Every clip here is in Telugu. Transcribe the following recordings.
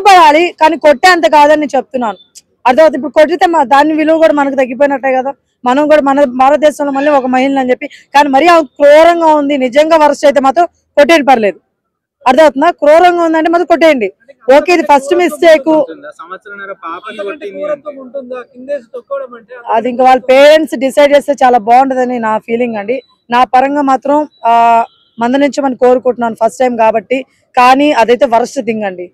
పడాలి కానీ కొట్టే అంత కాదని నేను చెప్తున్నాను. అర్థమవుతుంది. ఇప్పుడు కొట్టితే దాని విలువ కూడా మనకు తగ్గిపోయినట్టే కదా. మనం కూడా మన భారతదేశంలో మళ్ళీ ఒక మహిళ అని చెప్పి కానీ మరీ క్రూరంగా ఉంది. నిజంగా వరస్ట్ అయితే మాత్రం కొట్టేయండి, పర్లేదు. అర్థమవుతుందా? క్రూరంగా ఉందంటే మాత్రం కొట్టేయండి. ఓకే, ఇది ఫస్ట్ మిస్టేక్. అది ఇంకా వాళ్ళ పేరెంట్స్ డిసైడ్ చేస్తే చాలా బాగుంటదని నా ఫీలింగ్ అండి. నా పరంగా మాత్రం మందలించమని కోరుకుంటున్నాను, ఫస్ట్ టైం కాబట్టి. కానీ అదైతే వరస్ట్ థింగ్ అండి.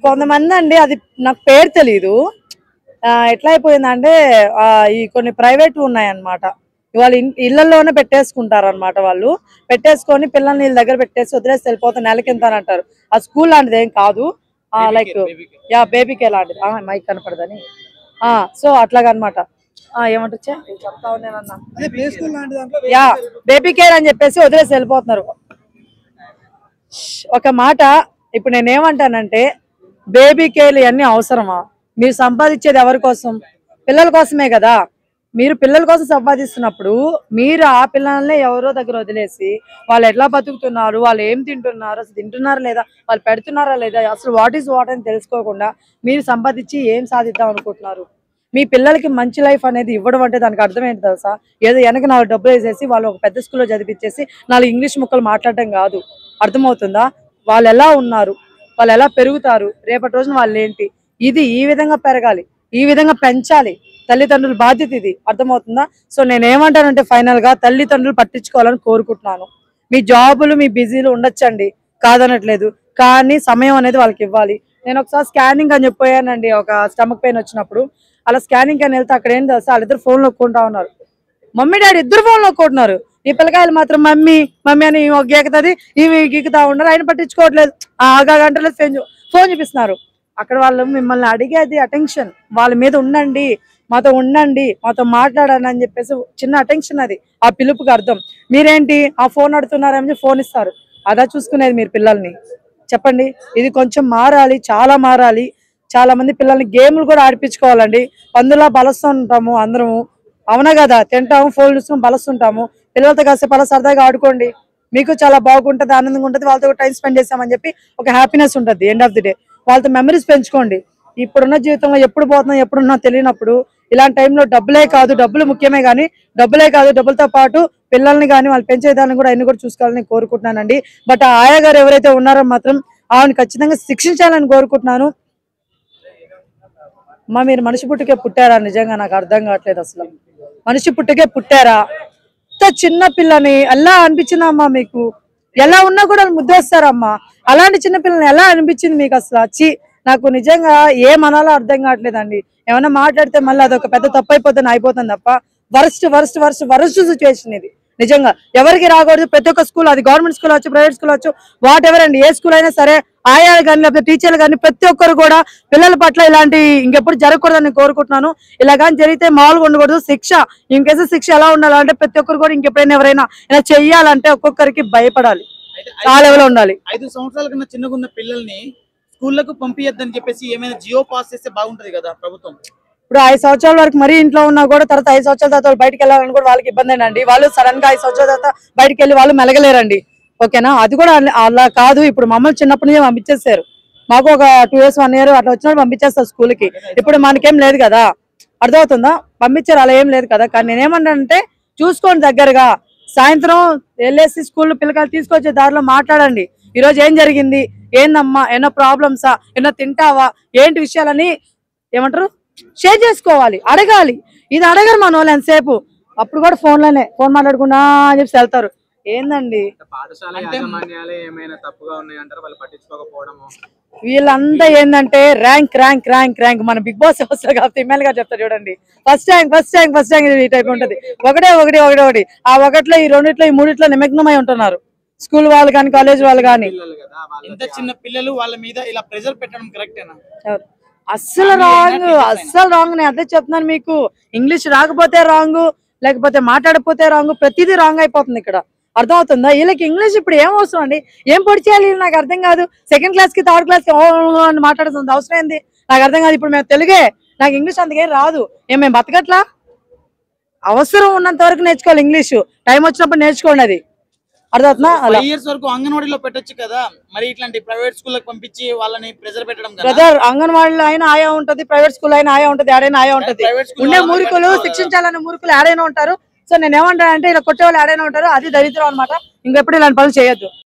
కొంతమంది అండి, అది నాకు పేరు తెలీదు, ఎట్లా అయిపోయిందంటే ఈ కొన్ని ప్రైవేట్ ఉన్నాయన్నమాట. వాళ్ళు ఇళ్లలోనే పెట్టేసుకుంటారు అనమాట. వాళ్ళు పెట్టేసుకొని పిల్లల్ని వీళ్ళ దగ్గర పెట్టేసి వదిలేసి వెళ్ళిపోతే నెలకి ఎంత అని అంటారు. ఆ స్కూల్ లాంటిది ఏం కాదు, లైక్ బేబీకే లాంటిది. మైక్ కనపడదని. సో అట్లాగనమాట. ఏమంటా చెప్తా ఉన్నానన్నా, బేబీ కేర్ అని చెప్పేసి వదిలేసి వెళ్ళిపోతున్నారు. ఒక మాట, ఇప్పుడు నేనేమంటానంటే బేబీ కేర్లు ఇవన్నీ అవసరమా? మీరు సంపాదించేది ఎవరి కోసం? పిల్లల కోసమే కదా. మీరు పిల్లల కోసం సంపాదిస్తున్నప్పుడు మీరు ఆ పిల్లల్ని ఎవరో దగ్గర వదిలేసి వాళ్ళు ఎట్లా బతుకుతున్నారు, వాళ్ళు ఏం తింటున్నారు, అసలు తింటున్నారా లేదా, వాళ్ళు పెడుతున్నారా లేదా, అసలు వాట్ ఈస్ వాట్ అని తెలుసుకోకుండా మీరు సంపాదించి ఏం సాధిద్దాం అనుకుంటున్నారు? మీ పిల్లలకి మంచి లైఫ్ అనేది ఇవ్వడం అంటే దానికి అర్థం ఏంటి తెలుసా? ఏదో వెనక 4 డబ్బులు వేసేసి వాళ్ళు ఒక పెద్ద స్కూల్లో చదివించేసి 4 ఇంగ్లీష్ ముక్కలు మాట్లాడటం కాదు. అర్థమవుతుందా? వాళ్ళు ఎలా ఉన్నారు, వాళ్ళు ఎలా పెరుగుతారు, రేపటి రోజున వాళ్ళు ఏంటి, ఇది ఈ విధంగా పెరగాలి, ఈ విధంగా పెంచాలి. తల్లిదండ్రుల బాధ్యత ఇది. అర్థమవుతుందా? సో నేనేమంటానంటే ఫైనల్ గా తల్లిదండ్రులు పట్టించుకోవాలని కోరుకుంటున్నాను. మీ జాబులు మీ బిజీలు ఉండొచ్చండి, కాదనట్లేదు, కానీ సమయం అనేది వాళ్ళకి ఇవ్వాలి. నేను ఒకసారి స్కానింగ్ అని చెప్పానండి, ఒక స్టమక్ పెయిన్ వచ్చినప్పుడు. అలా స్కానింగ్ అని వెళ్తే అక్కడ ఏం తెలుసా, వాళ్ళిద్దరు ఫోన్ నొక్కుంటా ఉన్నారు. మమ్మీ డాడీ ఇద్దరు ఫోన్ నొక్కుంటున్నారు. ఈ పిల్లకాయలు మాత్రం మమ్మీ మమ్మీ అని గీకుతుంది, ఇవి గీకుతా ఉన్నారు. ఆయన పట్టించుకోవట్లేదు, గంటలేదు ఫోన్ చూపిస్తున్నారు. అక్కడ వాళ్ళు మిమ్మల్ని అడిగేది అటెన్షన్, వాళ్ళ మీద ఉండండి, మాతో ఉండండి, మాతో మాట్లాడండి అని చెప్పేసి చిన్న అటెన్షన్. అది ఆ పిలుపుకి అర్థం. మీరేంటి ఆ ఫోన్ అడుగుతున్నారని ఫోన్ ఇస్తారు. అదా చూసుకునేది మీరు పిల్లల్ని? చెప్పండి. ఇది కొంచెం మారాలి, చాలా మారాలి. చాలా మంది పిల్లల్ని గేమ్లు కూడా ఆడిపించుకోవాలండి. పందులా బలస్తుంటాము అందరము, అవునా కదా? తింటాము, ఫోన్ చూసుకుని బలస్తుంటాము. పిల్లలతో కాసేపు అలా సరదాగా ఆడుకోండి, మీకు చాలా బాగుంటుంది, ఆనందంగా ఉంటుంది. వాళ్ళతో టైం స్పెండ్ చేస్తామని చెప్పి ఒక హ్యాపీనెస్ ఉంటుంది. ఎండ్ ఆఫ్ ది డే వాళ్ళతో మెమరీస్ పెంచుకోండి. ఇప్పుడున్న జీవితంలో ఎప్పుడు పోతున్నా ఎప్పుడున్నా తెలియనప్పుడు ఇలాంటి టైంలో డబ్బులే కాదు, డబ్బులు ముఖ్యమే కానీ డబ్బులే కాదు, డబ్బులతో పాటు పిల్లల్ని కానీ వాళ్ళు పెంచేదాన్ని కూడా అన్ని కూడా చూసుకోవాలని కోరుకుంటున్నానండి. బట్ ఆ ఆయా గారు ఎవరైతే ఉన్నారో మాత్రం ఆవిడ ఖచ్చితంగా శిక్షించాలని కోరుకుంటున్నాను. మీరు మనిషి పుట్టుకే పుట్టారా? నిజంగా నాకు అర్థం కావట్లేదు. అసలు మనిషి పుట్టుకే పుట్టారా? చిన్న పిల్లని ఎలా అనిపించిందమ్మా మీకు? ఎలా ఉన్నా కూడా ముద్దేస్తారమ్మా. అలాంటి చిన్న పిల్లని ఎలా అనిపించింది మీకు? అసలు వచ్చి నాకు నిజంగా ఏమనాలో అర్థం కావట్లేదండి. ఏమైనా మాట్లాడితే మళ్ళీ అదొక పెద్ద తప్పు అయిపోతుంది తప్ప వరస్ట్ సిచ్యువేషన్ ఇది. నిజంగా ఎవరికి రాకూడదు. ప్రతి ఒక్క స్కూల్, అది గవర్నమెంట్ స్కూల్ అవచ్చు, ప్రైవేట్ స్కూల్ అవచ్చు, వాట్ ఎవర్ అండి, ఏ స్కూల్ అయినా సరే, ఆయాలు కానీ లేకపోతే టీచర్లు కానీ ప్రతి ఒక్కరు కూడా పిల్లల పట్ల ఇలాంటి ఇంకెప్పుడు జరగకూడదని కోరుకుంటున్నాను. ఇలా కానీ జరిగితే మామూలుగా ఉండకూడదు. శిక్ష ఇంకేసే శిక్ష ఎలా ఉండాలంటే ప్రతి ఒక్కరు కూడా ఇంకెప్పుడైనా ఎవరైనా ఇలా చెయ్యాలంటే ఒక్కొక్కరికి భయపడాలి, ఆ లెవెల్ ఉండాలి. 5 సంవత్సరాల కన్నా చిన్నగున్న పిల్లల్ని స్కూళ్లకు పంపించద్దని చెప్పేసి ఏమైనా జియో పాస్ చేస్తే బాగుంటది కదా ప్రభుత్వం. ఇప్పుడు 5 సంవత్సరాల వరకు మరీ ఇంట్లో ఉన్నా కూడా తర్వాత 5 సంవత్సరాల తర్వాత బయటకు వెళ్ళాలని కూడా వాళ్ళకి ఇబ్బందేనండి. వాళ్ళు సడన్ గా 5 సంవత్సరాల తర్వాత బయటకు వెళ్ళి వాళ్ళు మెలగలేరండి. ఓకేనా? అది కూడా అలా కాదు. ఇప్పుడు మమ్మల్ని చిన్నప్పటి నుంచి పంపించేస్తారు. మాకు ఒక 2 years 1 year అట్లా వచ్చినప్పుడు పంపించేస్తారు స్కూల్కి. ఇప్పుడు మనకేం లేదు కదా, అర్థమవుతుందా? పంపించారు, అలా ఏం లేదు కదా. కానీ నేనేమంటానంటే చూసుకోండి, దగ్గరగా సాయంత్రం వెళ్ళేసి స్కూల్ పిల్లకాయలు తీసుకొచ్చే దారిలో మాట్లాడండి. ఈరోజు ఏం జరిగింది, ఏందమ్మా, ఏమన్నా ప్రాబ్లమ్సా, ఏమన్నా తింటావా, ఏంటి విషయాలని ఏమంటారు షేర్ చేసుకోవాలి, అడగాలి. ఇది అడగరు మన వాళ్ళు ఎంతసేపు. అప్పుడు కూడా ఫోన్ మాట్లాడుకున్నా అని చెప్పి వెళ్తారు. ఏందండి వీళ్ళంతా ఏంటంటే ర్యాంక్ ర్యాంక్ ర్యాంక్ ర్యాంక్. మన బిగ్ బాస్ వస్తారు కాబట్టి ఎమ్మెల్యే గారు చెప్తారు చూడండి, ఫస్ట్ ర్యాంక్ ఈ టైప్ ఉంటది. ఒకటి ఆ ఒకటిలో ఈ రెండిట్లో ఈ మూడిట్లో నిమగ్నమై ఉంటున్నారు స్కూల్ వాళ్ళు కానీ కాలేజ్ వాళ్ళు కానీ. ఇంత చిన్న పిల్లలు వాళ్ళ మీద ఇలా ప్రెజర్ పెట్టడం కరెక్టేనా? అస్సలు రాంగ్. నేను అదే చెప్తున్నాను మీకు. ఇంగ్లీష్ రాకపోతే రాంగ్, లేకపోతే మాట్లాడకపోతే రాంగ్, ప్రతిదీ రాంగ్ అయిపోతుంది ఇక్కడ. అర్థమవుతుందా? వీళ్ళకి ఇంగ్లీష్ ఇప్పుడు ఏం అవసరం అండి? ఏం పొడి చేయాలి నాకు అర్థం కాదు. 2nd class కి 3rd class కి అని మాట్లాడుతుంది అవసరం ఏంది నాకు అర్థం కాదు. ఇప్పుడు మేము తెలుగే, నాకు ఇంగ్లీష్ అందుకేం రాదు. మేము బతకట్లా? అవసరం ఉన్నంత వరకు నేర్చుకోవాలి ఇంగ్లీషు. టైం వచ్చినప్పుడు నేర్చుకోండి, అది అర్థమవుతుందా? అలా 5 years వరకు అంగన్వాడీలో పెట్టొచ్చు కదా, మరి ఇట్లాంటి ప్రైవేట్ స్కూళ్ళకి పంపించి వాళ్ళని ప్రెజర్ పెట్టడం కదా. బ్రదర్, అంగన్వాడీలో అయినా ఆయా ఉంటది, ప్రైవేట్ స్కూల్ అయినా ఆయా ఉంటది, ఆడైనా ఆయా ఉంటది. ప్రైవేట్ స్కూల్ ఉండే మూర్ఖులు, శిక్షించాలనే మూర్ఖులు ఆడైనా ఉంటారు. సో నేను ఏమంటానంటే ఇలా కొట్టే వాళ్ళు ఆడైనా ఉంటారు, అది దరిద్రం అనమాట. ఇంకెప్పుడు ఇలాంటి పనులు చేయొద్దు.